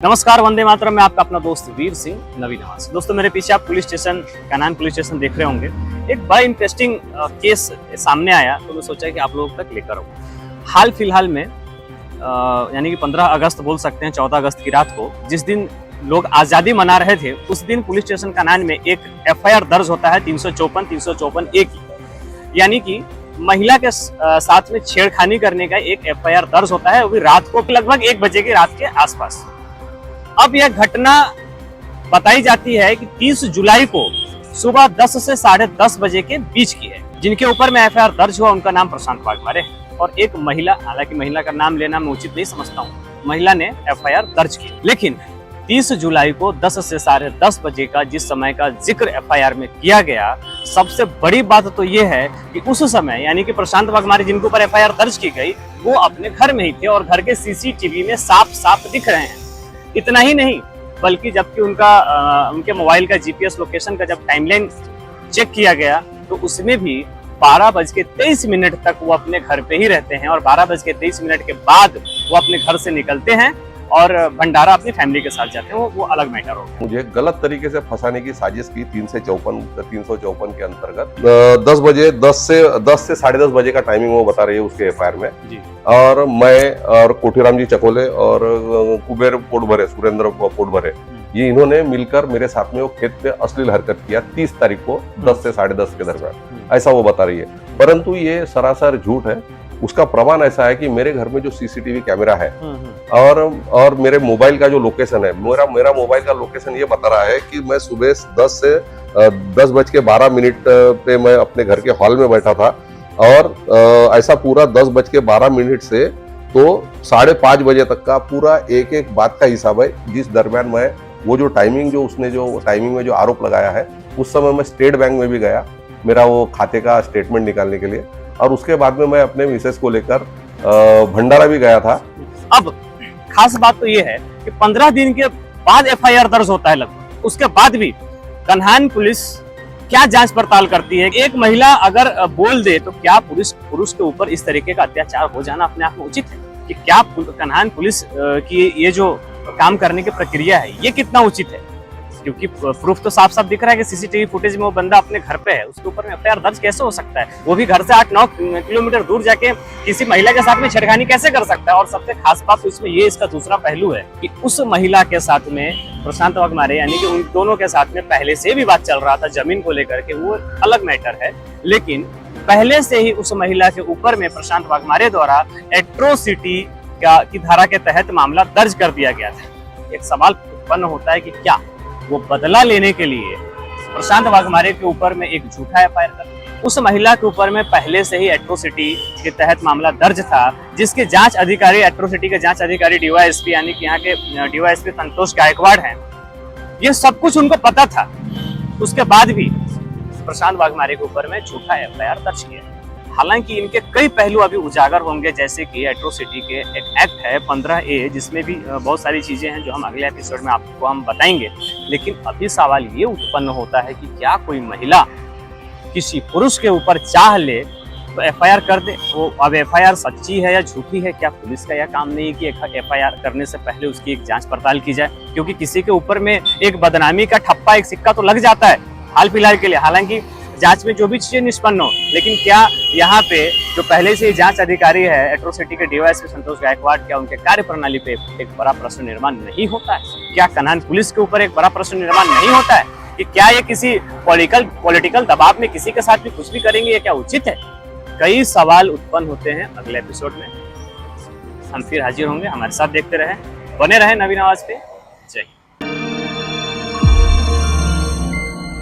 नमस्कार, वंदे मातरम में आपका अपना दोस्त वीर सिंह नवीन आवास। दोस्तों, मेरे पीछे आप police station Kanan police station देख रहे होंगे। एक बड़ा इंटरेस्टिंग केस सामने आया तो मैं सोचा कि आप लोगों तक लेकर आऊँ। हाल फिलहाल में यानी कि 15 अगस्त बोल सकते हैं, 14 अगस्त की रात को जिस दिन लोग आज़ादी मना रहे थे, उस दिन पुलिस स्टेशन कनान में एक FIR दर्ज होता है 354 की, यानी कि महिला के साथ में छेड़खानी करने का एक FIR दर्ज होता है, वो भी रात को लगभग 1 बजे की रात के आसपास। अब यह घटना बताई जाती है कि 30 जुलाई को सुबह 10 से 10:30 बजे के बीच की है। जिनके ऊपर में FIR दर्ज हुआ उनका नाम प्रशांत वाघमारे है और एक महिला, हालांकि महिला का नाम लेना मैं उचित नहीं समझता हूँ, महिला ने FIR दर्ज की। लेकिन 30 जुलाई को 10 से 10:30 बजे का जिस समय का जिक्र FIR में किया गया, सबसे बड़ी बात तो ये है कि उस समय यानी कि प्रशांत वाघमारे जिनके ऊपर FIR दर्ज की गई, वो अपने घर में ही थे और घर के CCTV में साफ साफ दिख रहे हैं। इतना ही नहीं, बल्कि जबकि उनके मोबाइल का GPS लोकेशन का जब टाइमलाइन चेक किया गया तो उसमें भी 12:23 तक वो अपने घर पे ही रहते हैं और 12:23 के बाद वो अपने घर से निकलते हैं और भंडारा अपनी फैमिली के साथ जाते हैं। वो अलग मैटर हो गया। मुझे गलत तरीके से फंसाने की साजिश की 354 के अंतर्गत 10 से 10:30 बजे का टाइमिंग वो बता रही है उसके FIR में जी। और मैं और कोठीराम जी चकोले और कुबेर पोटभरे, सुरेंद्र पोटभरे, ये इन्होंने मिलकर मेरे साथ में वो खेत पे अश्लील हरकत किया 30 तारीख को 10 से 10:30 के दरमियान, ऐसा वो बता रही है। परंतु ये सरासर झूठ है। उसका प्रमाण ऐसा है कि मेरे घर में जो CCTV कैमरा है और मेरे मोबाइल का जो लोकेशन है, मेरा मोबाइल का लोकेशन ये बता रहा है कि मैं सुबह 10:12 पे मैं अपने घर के हॉल में बैठा था और ऐसा पूरा 10:12 से तो 5:30 बजे तक का पूरा एक एक बात का हिसाब है। जिस दरमियान मैं वो जो टाइमिंग जो उसने जो टाइमिंग में जो आरोप लगाया है, उस समय मैं स्टेट बैंक में भी गया मेरा वो खाते का स्टेटमेंट निकालने के लिए, और उसके बाद में मैं अपने मिसेस को लेकर भंडारा भी गया था। अब खास बात तो ये है कि 15 दिन के बाद FIR दर्ज होता है लगभग, उसके बाद भी कन्हान पुलिस क्या जांच पड़ताल करती है। एक महिला अगर बोल दे तो क्या पुरुष के ऊपर इस तरीके का अत्याचार हो जाना अपने आप में उचित है? कि क्या कन्हान पुलिस की ये जो काम करने की प्रक्रिया है ये कितना उचित है? क्योंकि प्रूफ तो साफ साफ दिख रहा है कि CCTV फुटेज में वो बंदा अपने घर पे है, उसके ऊपर में FIR दर्ज कैसे हो सकता है? वो भी घर से 8-9 किलोमीटर दूर जाके किसी महिला के साथ में छेड़खानी कैसे कर सकता है? और सबसे खास बात तो इसमें ये इसका दूसरा पहलू है कि उस महिला के साथ में प्रशांत वाघमारे यानी कि उन दोनों के साथ में पहले से भी बात चल रहा था जमीन को लेकर के, वो अलग मैटर है। लेकिन पहले से ही उस महिला के ऊपर में प्रशांत वाघमारे द्वारा एट्रोसिटी की धारा के तहत मामला दर्ज कर दिया गया था। एक सवाल उत्पन्न होता है कि क्या वो बदला लेने के लिए प्रशांत वाघमारे के ऊपर में एक झूठा FIR कर, उस महिला के ऊपर में पहले से ही एट्रोसिटी के तहत मामला दर्ज था, जिसके जांच अधिकारी, एट्रोसिटी के जांच अधिकारी DYSP यानी कि यहाँ के DYSP संतोष गायकवाड़ हैं। ये सब कुछ उनको पता था, उसके बाद भी प्रशांत वाघमारे के ऊपर में झूठा FIR दर्ज किया। हालांकि इनके कई पहलू अभी उजागर होंगे, जैसे कि एट्रोसिटी के एक एक्ट है 15A, जिसमें भी बहुत सारी चीजें हैं जो हम अगले एपिसोड में आपको हम बताएंगे। लेकिन अभी सवाल ये उत्पन्न होता है कि क्या कोई महिला किसी पुरुष के ऊपर चाह ले तो FIR कर दे? वो अब FIR सच्ची है या झूठी है, क्या पुलिस का यह काम नहीं है कि FIR करने से पहले उसकी एक जांच पड़ताल की जाए? क्योंकि किसी के ऊपर में एक बदनामी का ठप्पा, एक सिक्का तो लग जाता है हाल फिलहाल के लिए, हालांकि जांच में जो भी चीजें निष्पन्न हो। लेकिन क्या यहाँ पे जो पहले से जांच अधिकारी है एट्रोसिटी के DYSP संतोष गायकवाड़, क्या उनके कार्य प्रणाली पे एक बड़ा प्रश्न निर्माण नहीं होता है? क्या कन्हान पुलिस के ऊपर एक बड़ा प्रश्न निर्माण नहीं होता है कि क्या ये किसी पॉलिटिकल दबाव में किसी के साथ भी कुछ भी करेंगे, ये क्या उचित है? कई सवाल उत्पन्न होते हैं। अगले एपिसोड में हम फिर हाजिर होंगे, हमारे साथ देखते रहे, बने रहे नवीन आवाज पे। जय हिंद।